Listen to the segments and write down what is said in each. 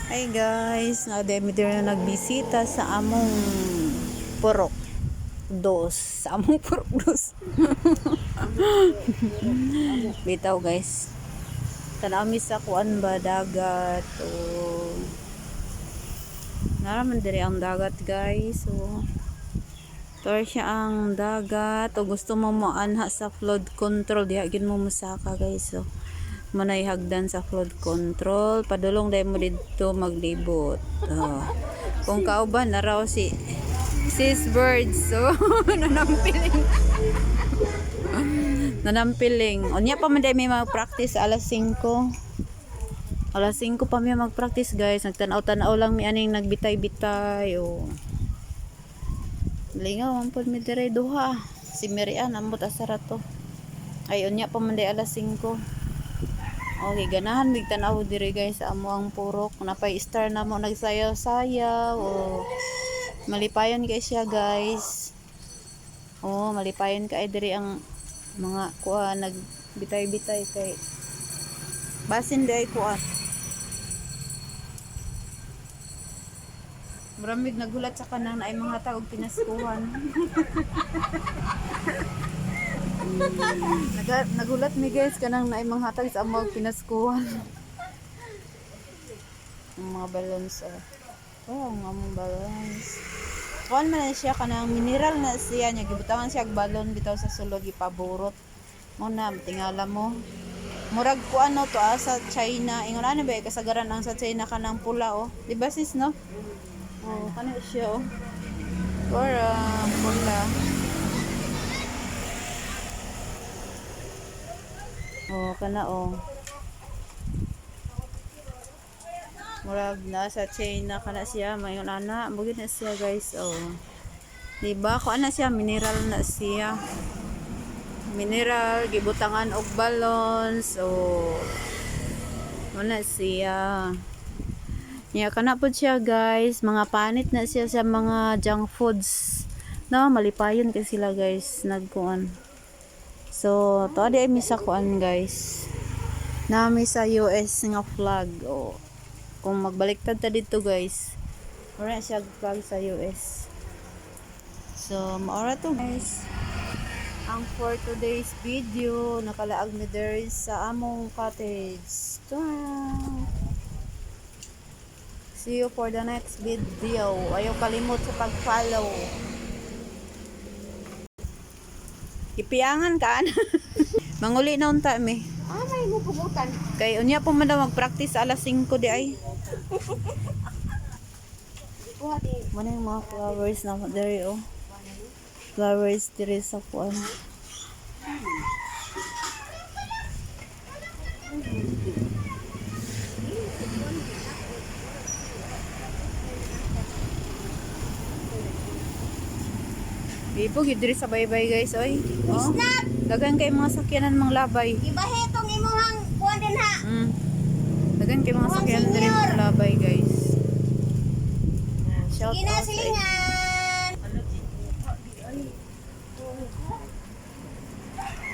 Hi guys, na-demitir na nagbisita sa among purok dos. Sa among purok dos. Bitaw guys. Tanami sa kuan ba dagat o naraman diri ang dagat guys. So tour siya ang dagat o gusto mo moanha sa flood control diha gid mo musaka guys. So manay hagdan sa flood control padulong dahil mo dito maglibot. Kung kauban na raw si sis birds so nanampiling onya pa man dahil may mag-practice alas 5 pa may mag-practice guys. Nagtanaw-tanaw lang mi aning nagbitay-bitay o lingaw ang pod mi dire duha si Mirian amot asara to ay onya pa man dahil alas 5. Okay, ganahan mig tanaw diri guys sa amo ang purok. Napay star na mo nagsayaw-sayaw. O malipayon kay siya guys. Oh, malipayon kay diri ang mga kuha nagbitay-bitay kay basin di ay kuha. Maramig nagulat sa kanang naay mga tao og pinaskuhan. Nagulat mi guys kanang naay mga hatag sa among pinaskuhan. Ang mga balloons oh ang among balloons. Kuan man siya kanang mineral na siya nya gibutangan siya og balon bitaw sa sulod ipaburot. Mo na tingala mo. Murag kuan no to sa China. Ingon ano ba kasagaran ang sa China kanang pula oh. Di ba sis no? Oh, kana siya oh. Pura pula. Oh, kana oh. Murag na sa China kana siya, mayon ana, bugid na siya guys. Oh. Diba ko ana siya mineral na siya. Mineral gibutangan og balloons. Oh. Wala siya. Nya kana pud siya guys, mga panit na siya sa mga junk foods. No, malipayon kay sila guys, nagkuan. So, to di mi sa kuan guys. Nami sa US nga flag. O, kung magbaliktad ta dito guys. Wala siya flag sa US. So, maora to guys. Ang for today's video, nakalaag mi there sa among cottage. See you for the next video. Ayaw kalimot sa pag-follow. Ipiangan ka manguli na unta mi. May mo pubutan. Kay unya po man daw mag-practice alas 5 di ay. Muna yung mga flowers na diri oh. Flowers diri sa kuan. Ipo gidri sa baybay guys oy. Oh. Snap! Dagan kay mga sakyanan mga labay. Ibahetong imuhang kuwan din ha. Dagan kay mga sakyanan diri mga labay guys. Shout Sige na out. silingan.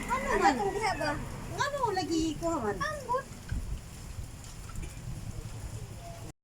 Ano ba itong diha ba? Nga mo lagi ko man.